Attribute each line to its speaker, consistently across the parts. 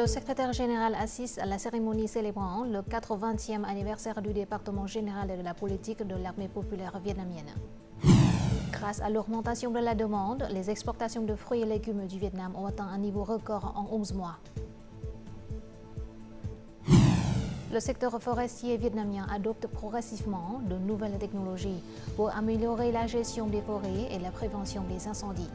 Speaker 1: Le secrétaire général assiste à la cérémonie célébrant le 80e anniversaire du département général de la politique de l'armée populaire vietnamienne. Grâce à l'augmentation de la demande, les exportations de fruits et légumes du Vietnam ont atteint un niveau record en 11 mois. Le secteur forestier vietnamien adopte progressivement de nouvelles technologies pour améliorer la gestion des forêts et la prévention des incendies.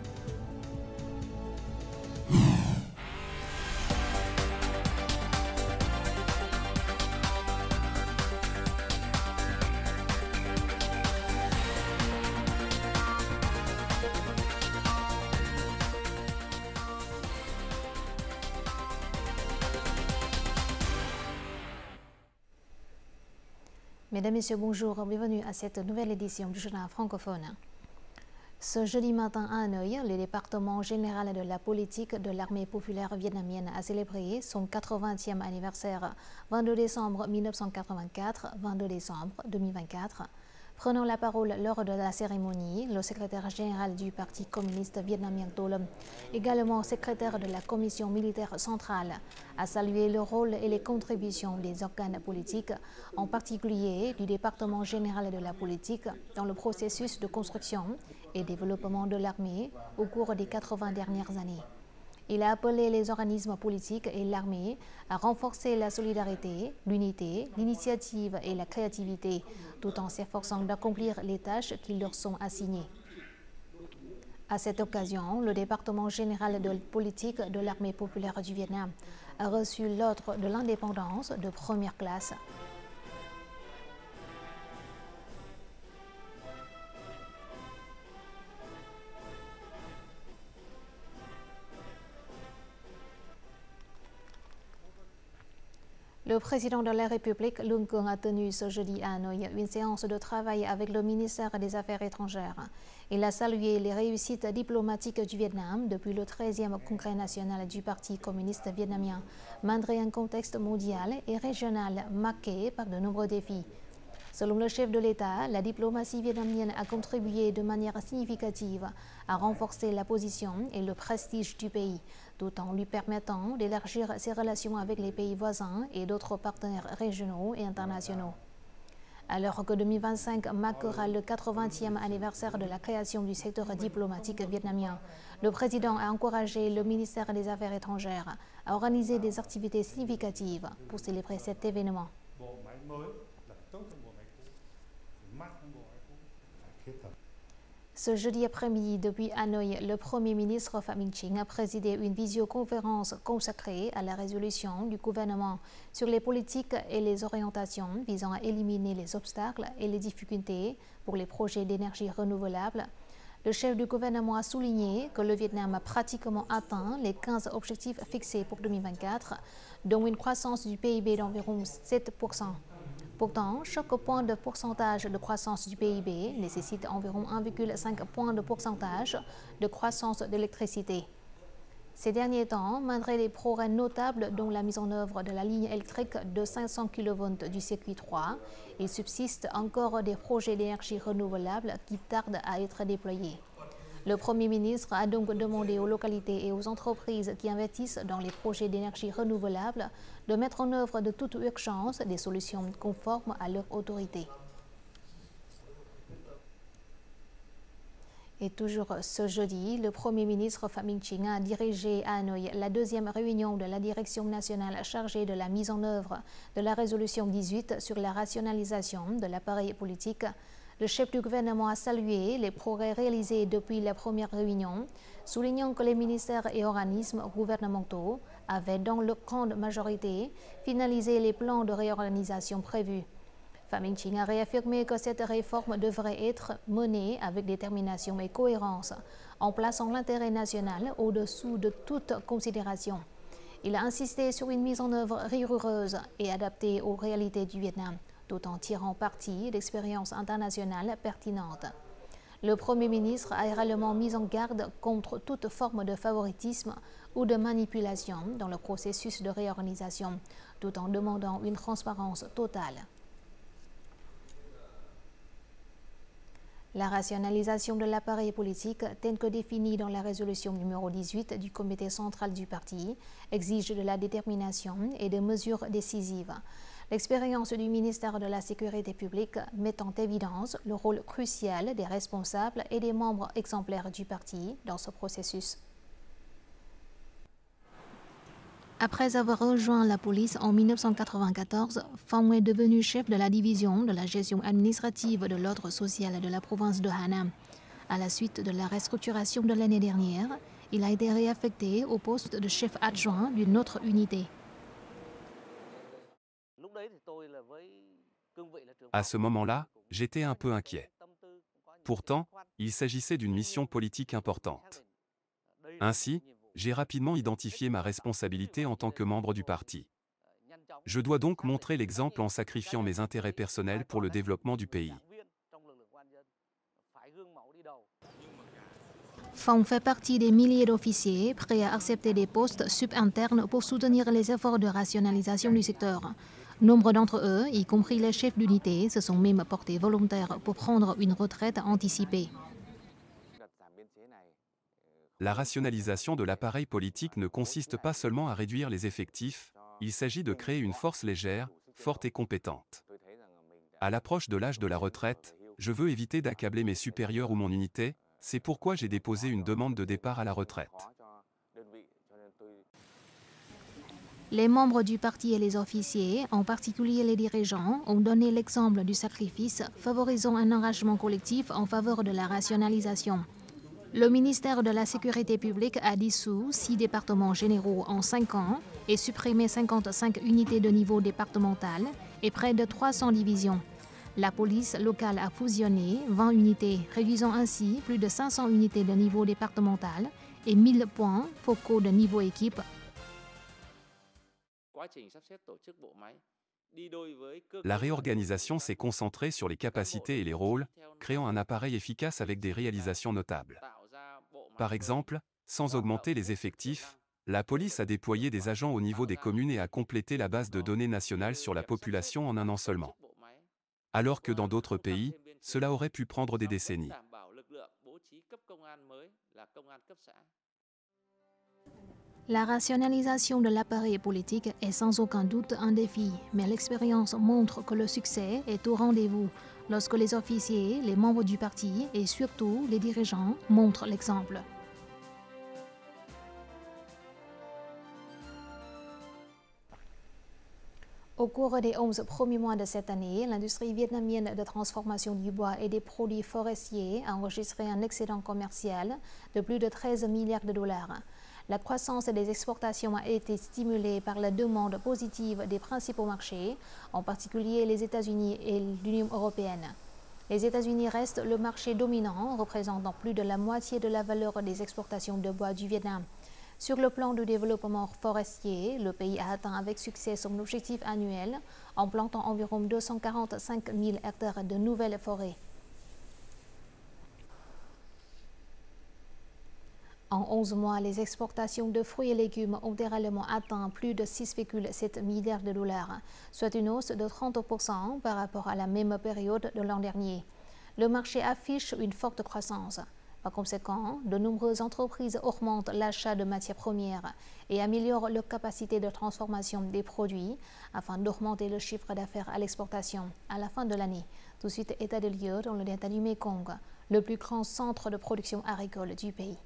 Speaker 1: Mesdames, Messieurs, bonjour, bienvenue à cette nouvelle édition du journal francophone. Ce jeudi matin à Hanoï, le département général de la politique de l'armée populaire vietnamienne a célébré son 80e anniversaire, 22 décembre 1984, 22 décembre 2024. Prenant la parole lors de la cérémonie, le secrétaire général du Parti communiste vietnamien Tô Lâm, également secrétaire de la commission militaire centrale, a salué le rôle et les contributions des organes politiques, en particulier du département général de la politique, dans le processus de construction et développement de l'armée au cours des 80 dernières années. Il a appelé les organismes politiques et l'armée à renforcer la solidarité, l'unité, l'initiative et la créativité, tout en s'efforçant d'accomplir les tâches qui leur sont assignées. À cette occasion, le département général de politique de l'armée populaire du Vietnam a reçu l'ordre de l'indépendance de première classe. Le président de la République, Luong Quang, a tenu ce jeudi à Hanoï une séance de travail avec le ministère des Affaires étrangères. Il a salué les réussites diplomatiques du Vietnam depuis le 13e congrès national du Parti communiste vietnamien, malgré un contexte mondial et régional marqué par de nombreux défis. Selon le chef de l'État, la diplomatie vietnamienne a contribué de manière significative à renforcer la position et le prestige du pays, tout en lui permettant d'élargir ses relations avec les pays voisins et d'autres partenaires régionaux et internationaux. Alors que 2025 marquera le 80e anniversaire de la création du secteur diplomatique vietnamien, le président a encouragé le ministère des Affaires étrangères à organiser des activités significatives pour célébrer cet événement. Ce jeudi après-midi, depuis Hanoï, le Premier ministre Phạm Minh Chính a présidé une visioconférence consacrée à la résolution du gouvernement sur les politiques et les orientations visant à éliminer les obstacles et les difficultés pour les projets d'énergie renouvelable. Le chef du gouvernement a souligné que le Vietnam a pratiquement atteint les 15 objectifs fixés pour 2024, dont une croissance du PIB d'environ 7%. Pourtant, chaque point de pourcentage de croissance du PIB nécessite environ 1,5 point de pourcentage de croissance d'électricité. Ces derniers temps, malgré les progrès notables dont la mise en œuvre de la ligne électrique de 500 kV du circuit 3, il subsiste encore des projets d'énergie renouvelable qui tardent à être déployés. Le Premier ministre a donc demandé aux localités et aux entreprises qui investissent dans les projets d'énergie renouvelable de mettre en œuvre de toute urgence des solutions conformes à leur autorité. Et toujours ce jeudi, le Premier ministre Phạm Minh Chính a dirigé à Hanoï la deuxième réunion de la direction nationale chargée de la mise en œuvre de la résolution 18 sur la rationalisation de l'appareil politique. Le chef du gouvernement a salué les progrès réalisés depuis la première réunion, soulignant que les ministères et organismes gouvernementaux avaient, dans leur grande majorité, finalisé les plans de réorganisation prévus. Phạm Minh Chính a réaffirmé que cette réforme devrait être menée avec détermination et cohérence, en plaçant l'intérêt national au-dessous de toute considération. Il a insisté sur une mise en œuvre rigoureuse et adaptée aux réalités du Vietnam, tout en tirant parti d'expériences internationales pertinentes. Le Premier ministre a également mis en garde contre toute forme de favoritisme ou de manipulation dans le processus de réorganisation, tout en demandant une transparence totale. La rationalisation de l'appareil politique, telle que définie dans la résolution numéro 18 du comité central du parti, exige de la détermination et des mesures décisives. L'expérience du ministère de la Sécurité publique met en évidence le rôle crucial des responsables et des membres exemplaires du parti dans ce processus. Après avoir rejoint la police en 1994, Phong est devenu chef de la division de la gestion administrative de l'ordre social de la province de Hanam. À la suite de la restructuration de l'année dernière, il a été réaffecté au poste de chef adjoint d'une autre unité.
Speaker 2: À ce moment-là, j'étais un peu inquiet. Pourtant, il s'agissait d'une mission politique importante. Ainsi, j'ai rapidement identifié ma responsabilité en tant que membre du parti. Je dois donc montrer l'exemple en sacrifiant mes intérêts personnels pour le développement du pays.
Speaker 1: Phong fait partie des milliers d'officiers prêts à accepter des postes subalternes pour soutenir les efforts de rationalisation du secteur. Nombre d'entre eux, y compris les chefs d'unité, se sont même portés volontaires pour prendre une retraite anticipée.
Speaker 2: La rationalisation de l'appareil politique ne consiste pas seulement à réduire les effectifs, il s'agit de créer une force légère, forte et compétente. À l'approche de l'âge de la retraite, je veux éviter d'accabler mes supérieurs ou mon unité, c'est pourquoi j'ai déposé une demande de départ à la retraite.
Speaker 1: Les membres du parti et les officiers, en particulier les dirigeants, ont donné l'exemple du sacrifice, favorisant un engagement collectif en faveur de la rationalisation. Le ministère de la Sécurité publique a dissous 6 départements généraux en 5 ans et supprimé 55 unités de niveau départemental et près de 300 divisions. La police locale a fusionné 20 unités, réduisant ainsi plus de 500 unités de niveau départemental et 1000 points focaux de niveau équipe.
Speaker 2: La réorganisation s'est concentrée sur les capacités et les rôles, créant un appareil efficace avec des réalisations notables. Par exemple, sans augmenter les effectifs, la police a déployé des agents au niveau des communes et a complété la base de données nationale sur la population en un an seulement. Alors que dans d'autres pays, cela aurait pu prendre des décennies.
Speaker 1: La rationalisation de l'appareil politique est sans aucun doute un défi, mais l'expérience montre que le succès est au rendez-vous lorsque les officiers, les membres du parti et surtout les dirigeants montrent l'exemple. Au cours des 11 premiers mois de cette année, l'industrie vietnamienne de transformation du bois et des produits forestiers a enregistré un excédent commercial de plus de 13 milliards de dollars. La croissance des exportations a été stimulée par la demande positive des principaux marchés, en particulier les États-Unis et l'Union européenne. Les États-Unis restent le marché dominant, représentant plus de la moitié de la valeur des exportations de bois du Vietnam. Sur le plan du développement forestier, le pays a atteint avec succès son objectif annuel en plantant environ 245 000 hectares de nouvelles forêts. En 11 mois, les exportations de fruits et légumes ont également atteint plus de 6,7 milliards de dollars, soit une hausse de 30% par rapport à la même période de l'an dernier. Le marché affiche une forte croissance. Par conséquent, de nombreuses entreprises augmentent l'achat de matières premières et améliorent leur capacité de transformation des produits afin d'augmenter le chiffre d'affaires à l'exportation à la fin de l'année. Tout de suite, état de lieu dans le delta du Mekong, le plus grand centre de production agricole du pays.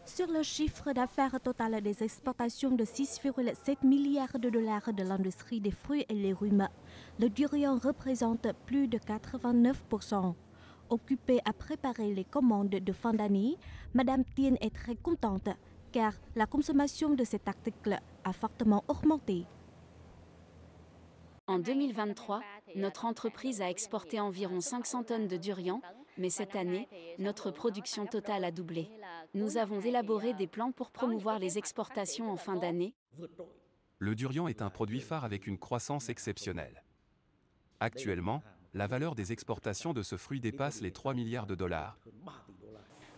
Speaker 3: Sur le chiffre d'affaires total des exportations de 6,7 milliards de dollars de l'industrie des fruits et légumes, le durian représente plus de 89%. Occupée à préparer les commandes de fin d'année, Madame Tien est très contente car la consommation de cet article a fortement augmenté.
Speaker 4: En 2023, notre entreprise a exporté environ 500 tonnes de durian, mais cette année, notre production totale a doublé. Nous avons élaboré des plans pour promouvoir les exportations en fin d'année.
Speaker 2: Le durian est un produit phare avec une croissance exceptionnelle. Actuellement, la valeur des exportations de ce fruit dépasse les 3 milliards de dollars.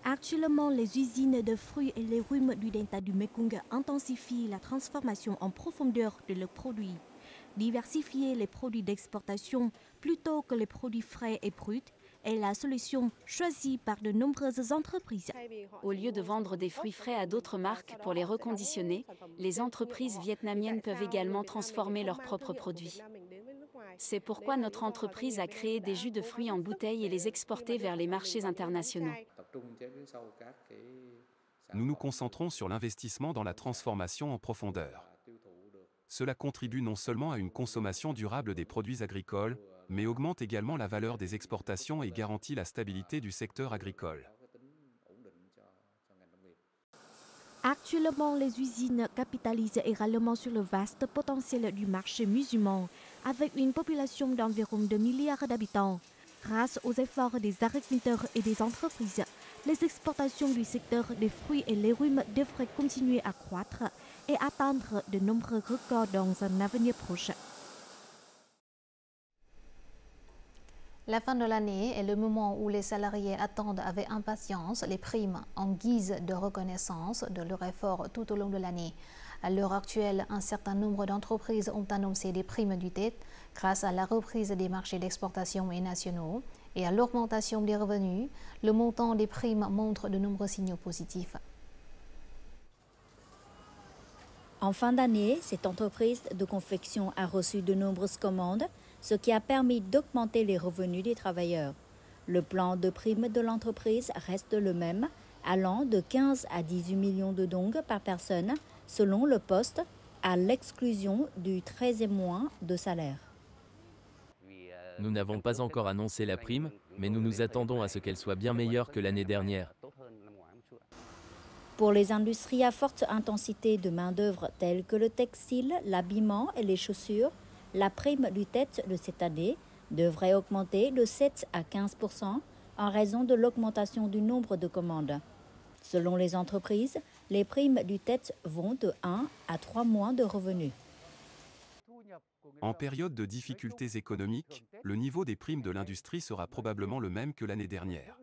Speaker 3: Actuellement, les usines de fruits et légumes du delta du Mekong intensifient la transformation en profondeur de leurs produits. Diversifier les produits d'exportation plutôt que les produits frais et bruts est la solution choisie par de nombreuses entreprises.
Speaker 4: Au lieu de vendre des fruits frais à d'autres marques pour les reconditionner, les entreprises vietnamiennes peuvent également transformer leurs propres produits. C'est pourquoi notre entreprise a créé des jus de fruits en bouteilles et les exporter vers les marchés internationaux.
Speaker 2: Nous nous concentrons sur l'investissement dans la transformation en profondeur. Cela contribue non seulement à une consommation durable des produits agricoles, mais augmente également la valeur des exportations et garantit la stabilité du secteur agricole.
Speaker 3: Actuellement, les usines capitalisent également sur le vaste potentiel du marché musulman, avec une population d'environ 2 milliards d'habitants. Grâce aux efforts des agriculteurs et des entreprises, les exportations du secteur des fruits et légumes devraient continuer à croître et atteindre de nombreux records dans un avenir proche.
Speaker 1: La fin de l'année est le moment où les salariés attendent avec impatience les primes en guise de reconnaissance de leur effort tout au long de l'année. À l'heure actuelle, un certain nombre d'entreprises ont annoncé des primes du TET grâce à la reprise des marchés d'exportation et nationaux et à l'augmentation des revenus. Le montant des primes montre de nombreux signaux positifs.
Speaker 5: En fin d'année, cette entreprise de confection a reçu de nombreuses commandes, ce qui a permis d'augmenter les revenus des travailleurs. Le plan de prime de l'entreprise reste le même, allant de 15 à 18 millions de dong par personne, selon le poste, à l'exclusion du 13e mois de salaire.
Speaker 6: Nous n'avons pas encore annoncé la prime, mais nous nous attendons à ce qu'elle soit bien meilleure que l'année dernière.
Speaker 5: Pour les industries à forte intensité de main-d'œuvre telles que le textile, l'habillement et les chaussures, la prime du TET de cette année devrait augmenter de 7 à 15% en raison de l'augmentation du nombre de commandes. Selon les entreprises, les primes du TET vont de 1 à 3 mois de revenus.
Speaker 2: En période de difficultés économiques, le niveau des primes de l'industrie sera probablement le même que l'année dernière.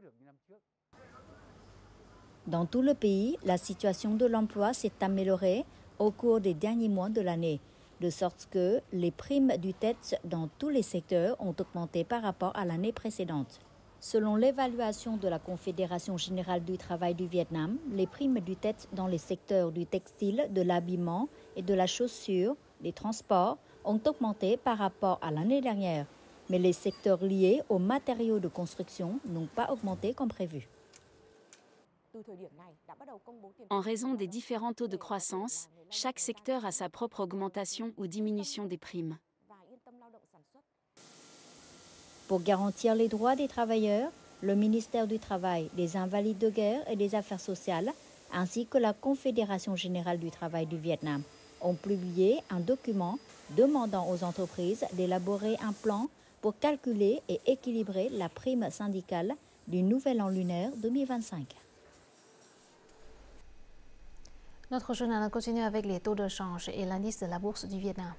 Speaker 5: Dans tout le pays, la situation de l'emploi s'est améliorée au cours des derniers mois de l'année, de sorte que les primes du TET dans tous les secteurs ont augmenté par rapport à l'année précédente. Selon l'évaluation de la Confédération générale du travail du Vietnam, les primes du TET dans les secteurs du textile, de l'habillement et de la chaussure, des transports, ont augmenté par rapport à l'année dernière. Mais les secteurs liés aux matériaux de construction n'ont pas augmenté comme prévu.
Speaker 4: En raison des différents taux de croissance, chaque secteur a sa propre augmentation ou diminution des primes.
Speaker 5: Pour garantir les droits des travailleurs, le ministère du Travail, des Invalides de guerre et des Affaires sociales, ainsi que la Confédération générale du travail du Vietnam, ont publié un document demandant aux entreprises d'élaborer un plan pour calculer et équilibrer la prime syndicale du Nouvel An lunaire 2025.
Speaker 1: Notre journal continue avec les taux de change et l'indice de la bourse du Vietnam.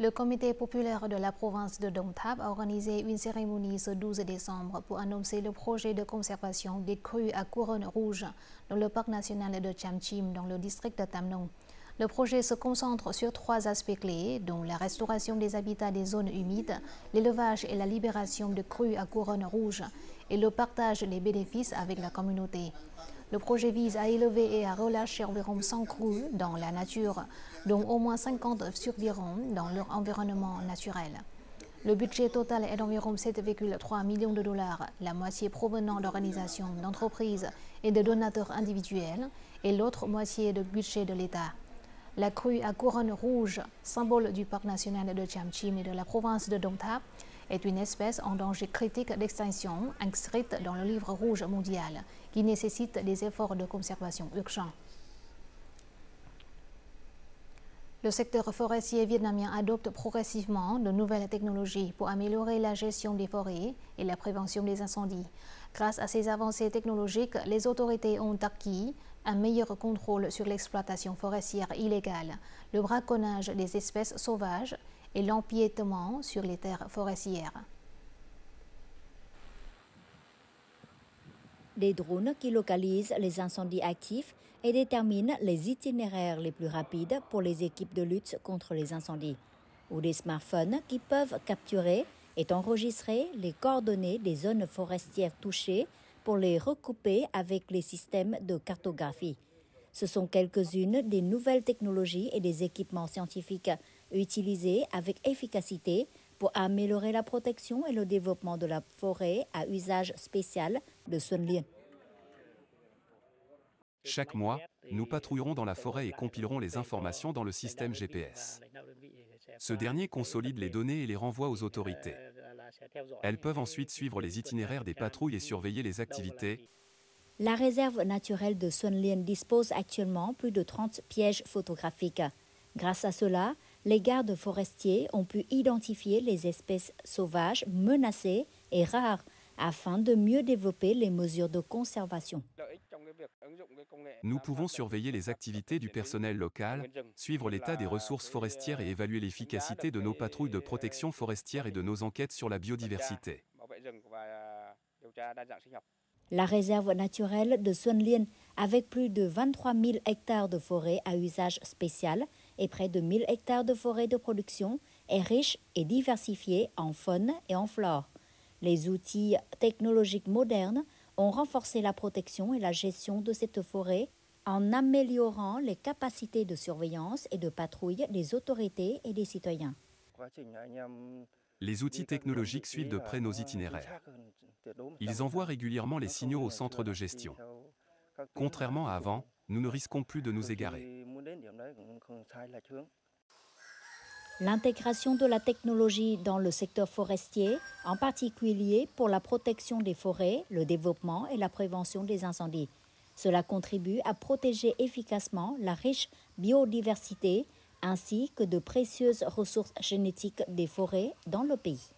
Speaker 1: Le comité populaire de la province de Dong Thap a organisé une cérémonie ce 12 décembre pour annoncer le projet de conservation des crues à couronne rouge dans le parc national de Cham Chim dans le district de Tam Nong. Le projet se concentre sur 3 aspects clés, dont la restauration des habitats des zones humides, l'élevage et la libération de crues à couronne rouge et le partage des bénéfices avec la communauté. Le projet vise à élever et à relâcher environ 100 crues dans la nature, dont au moins 50 surviront dans leur environnement naturel. Le budget total est d'environ 7,3 millions de dollars, la moitié provenant d'organisations, d'entreprises et de donateurs individuels, et l'autre moitié de budget de l'État. La crue à couronne rouge, symbole du parc national de Cham Chim et de la province de Dong Thap, est une espèce en danger critique d'extinction inscrite dans le livre rouge mondial qui nécessite des efforts de conservation urgents. Le secteur forestier vietnamien adopte progressivement de nouvelles technologies pour améliorer la gestion des forêts et la prévention des incendies. Grâce à ces avancées technologiques, les autorités ont acquis un meilleur contrôle sur l'exploitation forestière illégale, le braconnage des espèces sauvages et l'empiétement sur les terres forestières.
Speaker 5: Des drones qui localisent les incendies actifs et déterminent les itinéraires les plus rapides pour les équipes de lutte contre les incendies, ou des smartphones qui peuvent capturer et enregistrer les coordonnées des zones forestières touchées pour les recouper avec les systèmes de cartographie. Ce sont quelques-unes des nouvelles technologies et des équipements scientifiques utilisés avec efficacité pour améliorer la protection et le développement de la forêt à usage spécial de Xuân Liên.
Speaker 2: Chaque mois, nous patrouillerons dans la forêt et compilerons les informations dans le système GPS. Ce dernier consolide les données et les renvoie aux autorités. Elles peuvent ensuite suivre les itinéraires des patrouilles et surveiller les activités.
Speaker 5: La réserve naturelle de Xuân Liên dispose actuellement plus de 30 pièges photographiques. Grâce à cela, les gardes forestiers ont pu identifier les espèces sauvages menacées et rares afin de mieux développer les mesures de conservation.
Speaker 2: Nous pouvons surveiller les activités du personnel local, suivre l'état des ressources forestières et évaluer l'efficacité de nos patrouilles de protection forestière et de nos enquêtes sur la biodiversité.
Speaker 5: La réserve naturelle de Xuân Liên, avec plus de 23 000 hectares de forêt à usage spécial et près de 1 000 hectares de forêt de production, est riche et diversifiée en faune et en flore. Les outils technologiques modernes ont renforcé la protection et la gestion de cette forêt en améliorant les capacités de surveillance et de patrouille des autorités et des citoyens.
Speaker 2: Les outils technologiques suivent de près nos itinéraires. Ils envoient régulièrement les signaux au centre de gestion. Contrairement à avant, nous ne risquons plus de nous égarer.
Speaker 5: L'intégration de la technologie dans le secteur forestier, en particulier pour la protection des forêts, le développement et la prévention des incendies. Cela contribue à protéger efficacement la riche biodiversité ainsi que de précieuses ressources génétiques des forêts dans le pays.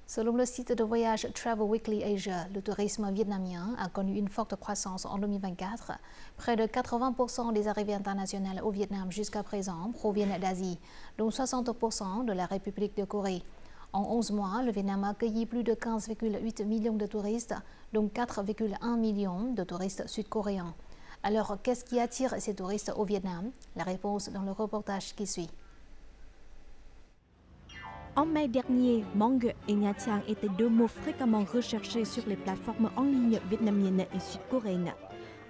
Speaker 1: Selon le site de voyage Travel Weekly Asia, le tourisme vietnamien a connu une forte croissance en 2024. Près de 80% des arrivées internationales au Vietnam jusqu'à présent proviennent d'Asie, dont 60% de la République de Corée. En 11 mois, le Vietnam a accueilli plus de 15,8 millions de touristes, dont 4,1 millions de touristes sud-coréens. Alors, qu'est-ce qui attire ces touristes au Vietnam? La réponse dans le reportage qui suit.
Speaker 3: En mai dernier, Mang et Nha Trang étaient deux mots fréquemment recherchés sur les plateformes en ligne vietnamiennes et sud-coréennes.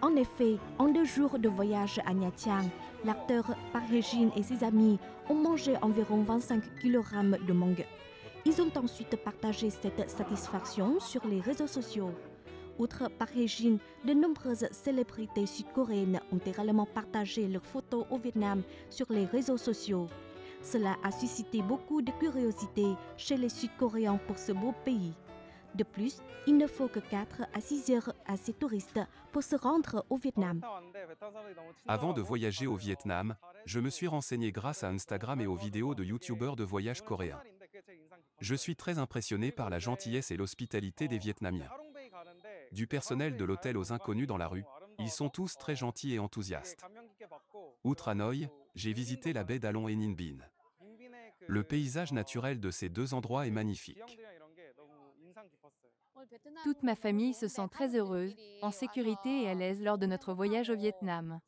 Speaker 3: En effet, en 2 jours de voyage à Nha Trang, l'acteur Park Hae-jin et ses amis ont mangé environ 25 kg de mang. Ils ont ensuite partagé cette satisfaction sur les réseaux sociaux. Outre Park Hae-jin, de nombreuses célébrités sud-coréennes ont également partagé leurs photos au Vietnam sur les réseaux sociaux. Cela a suscité beaucoup de curiosité chez les Sud-Coréens pour ce beau pays. De plus, il ne faut que 4 à 6 heures à ces touristes pour se rendre au Vietnam.
Speaker 2: Avant de voyager au Vietnam, je me suis renseigné grâce à Instagram et aux vidéos de youtubeurs de voyage coréens. Je suis très impressionné par la gentillesse et l'hospitalité des Vietnamiens. Du personnel de l'hôtel aux inconnus dans la rue, ils sont tous très gentils et enthousiastes. Outre Hanoï, j'ai visité la baie d'Along et Ninh Binh. Le paysage naturel de ces deux endroits est magnifique.
Speaker 7: Toute ma famille se sent très heureuse, en sécurité et à l'aise lors de notre voyage au Vietnam.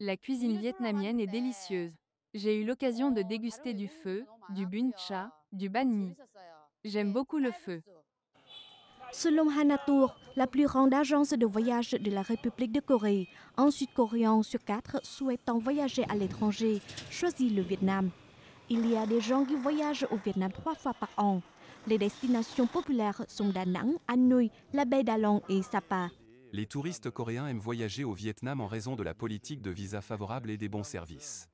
Speaker 7: La cuisine vietnamienne est délicieuse. J'ai eu l'occasion de déguster du pho, du bún cha, du banh mi. J'aime beaucoup le pho.
Speaker 3: Selon Hanatour, la plus grande agence de voyage de la République de Corée, un Sud-Coréen sur 4 souhaitant voyager à l'étranger choisit le Vietnam. Il y a des gens qui voyagent au Vietnam 3 fois par an. Les destinations populaires sont Da Nang, Hanoï, la baie d'Along et Sapa.
Speaker 2: Les touristes coréens aiment voyager au Vietnam en raison de la politique de visa favorable et des bons services.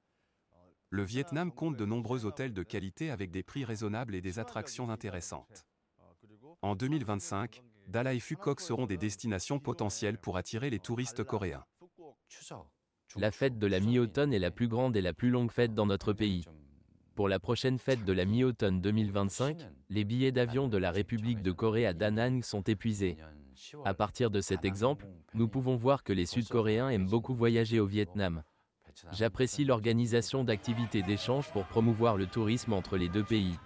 Speaker 2: Le Vietnam compte de nombreux hôtels de qualité avec des prix raisonnables et des attractions intéressantes. En 2025, Dala et Phu Quoc seront des destinations potentielles pour attirer les touristes coréens.
Speaker 6: La fête de la mi-automne est la plus grande et la plus longue fête dans notre pays. Pour la prochaine fête de la mi-automne 2025, les billets d'avion de la République de Corée à Da Nang sont épuisés. À partir de cet exemple, nous pouvons voir que les Sud-Coréens aiment beaucoup voyager au Vietnam. J'apprécie l'organisation d'activités d'échange pour promouvoir le tourisme entre les deux pays.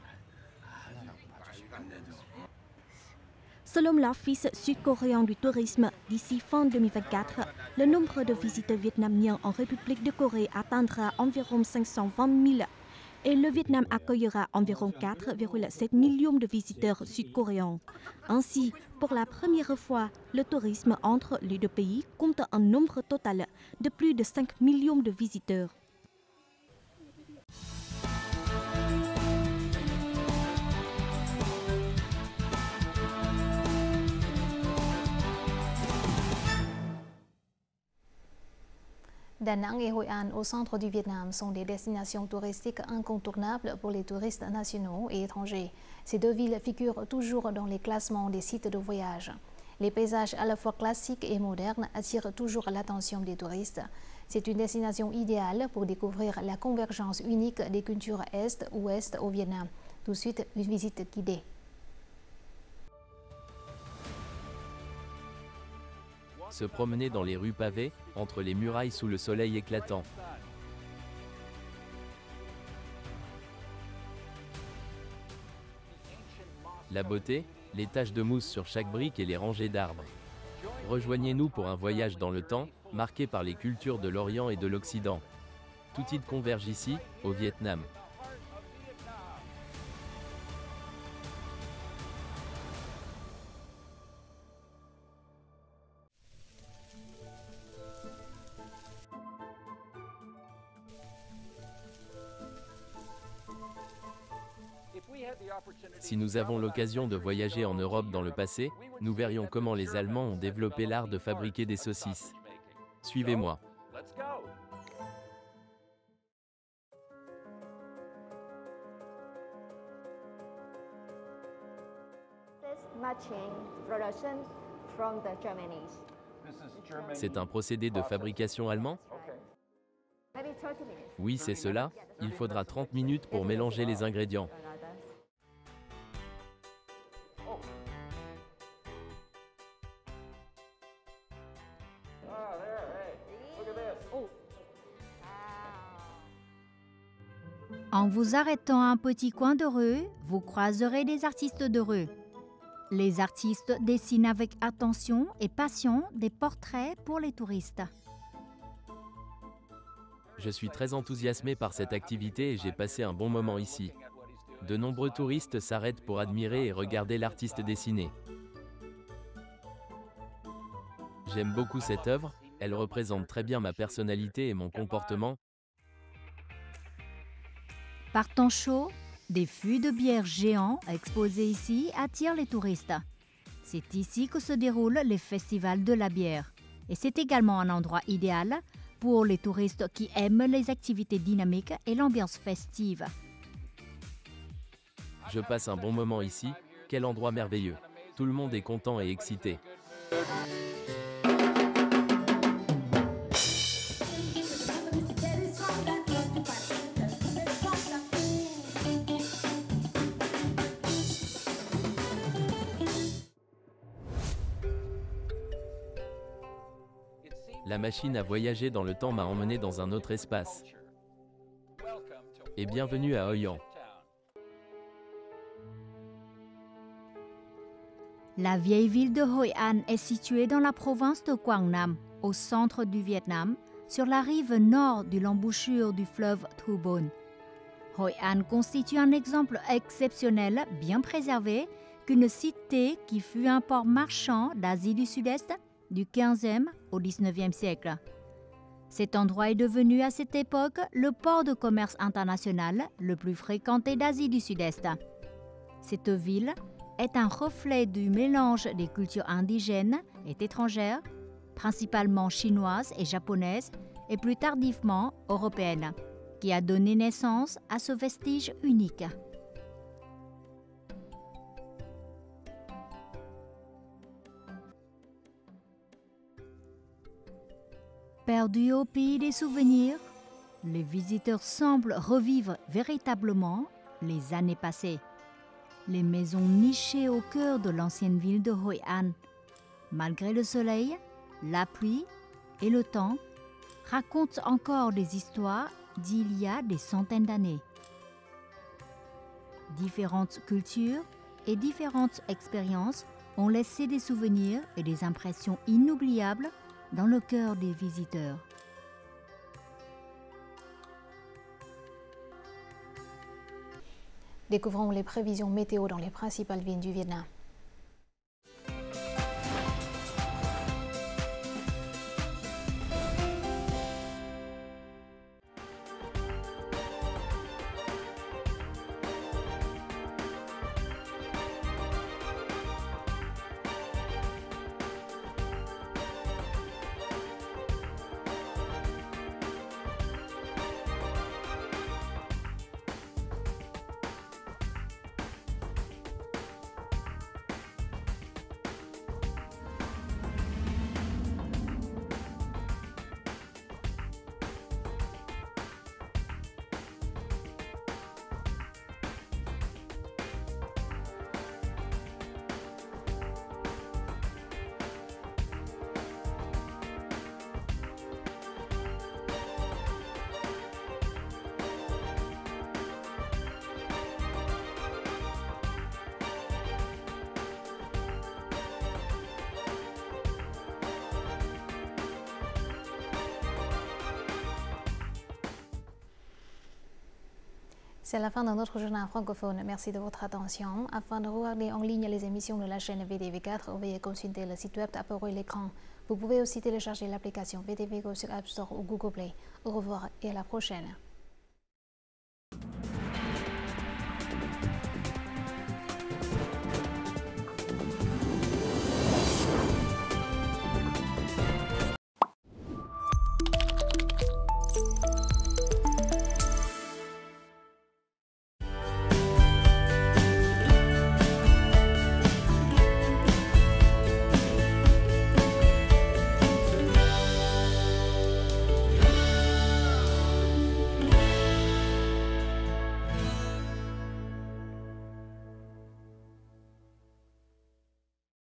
Speaker 3: Selon l'Office sud-coréen du tourisme, d'ici fin 2024, le nombre de visiteurs vietnamiens en République de Corée atteindra environ 520 000 et le Vietnam accueillera environ 4,7 millions de visiteurs sud-coréens. Ainsi, pour la première fois, le tourisme entre les deux pays compte un nombre total de plus de 5 millions de visiteurs.
Speaker 1: Da Nang et Hoi An au centre du Vietnam sont des destinations touristiques incontournables pour les touristes nationaux et étrangers. Ces deux villes figurent toujours dans les classements des sites de voyage. Les paysages à la fois classiques et modernes attirent toujours l'attention des touristes. C'est une destination idéale pour découvrir la convergence unique des cultures Est-Ouest au Vietnam. Tout de suite, une visite guidée.
Speaker 6: Se promener dans les rues pavées, entre les murailles sous le soleil éclatant. La beauté, les taches de mousse sur chaque brique et les rangées d'arbres. Rejoignez-nous pour un voyage dans le temps, marqué par les cultures de l'Orient et de l'Occident. Tout y converge ici, au Vietnam. Si nous avons l'occasion de voyager en Europe dans le passé, nous verrions comment les Allemands ont développé l'art de fabriquer des saucisses. Suivez-moi. C'est un procédé de fabrication allemand? Oui, c'est cela. Il faudra 30 minutes pour mélanger les ingrédients.
Speaker 5: En vous arrêtant à un petit coin de rue, vous croiserez des artistes de rue. Les artistes dessinent avec attention et passion des portraits pour les touristes.
Speaker 6: Je suis très enthousiasmé par cette activité et j'ai passé un bon moment ici. De nombreux touristes s'arrêtent pour admirer et regarder l'artiste dessiner. J'aime beaucoup cette œuvre, elle représente très bien ma personnalité et mon comportement.
Speaker 5: Par temps chaud, des fûts de bière géants exposés ici attirent les touristes. C'est ici que se déroulent les festivals de la bière. Et c'est également un endroit idéal pour les touristes qui aiment les activités dynamiques et l'ambiance festive.
Speaker 6: Je passe un bon moment ici, quel endroit merveilleux. Tout le monde est content et excité. La machine à voyager dans le temps m'a emmené dans un autre espace. Et bienvenue à Hoi An.
Speaker 5: La vieille ville de Hoi An est située dans la province de Quang Nam, au centre du Vietnam, sur la rive nord de l'embouchure du fleuve Thu Bon. Hoi An constitue un exemple exceptionnel, bien préservé, qu'une cité qui fut un port marchand d'Asie du Sud-Est du 15e au 19e siècle. Cet endroit est devenu à cette époque le port de commerce international le plus fréquenté d'Asie du Sud-Est. Cette ville est un reflet du mélange des cultures indigènes et étrangères, principalement chinoises et japonaises, et plus tardivement européennes. qui a donné naissance à ce vestige unique. Perdus au pays des souvenirs, les visiteurs semblent revivre véritablement les années passées. Les maisons nichées au cœur de l'ancienne ville de Hoi An, malgré le soleil, la pluie et le temps, racontent encore des histoires d'il y a des centaines d'années. Différentes cultures et différentes expériences ont laissé des souvenirs et des impressions inoubliables dans le cœur des visiteurs.
Speaker 1: Découvrons les prévisions météo dans les principales villes du Vietnam. C'est la fin de notre journal francophone. Merci de votre attention. Afin de regarder en ligne les émissions de la chaîne VTV4, veuillez consulter le site web apparu à l'écran. Vous pouvez aussi télécharger l'application VTV Go sur App Store ou Google Play. Au revoir et à la prochaine.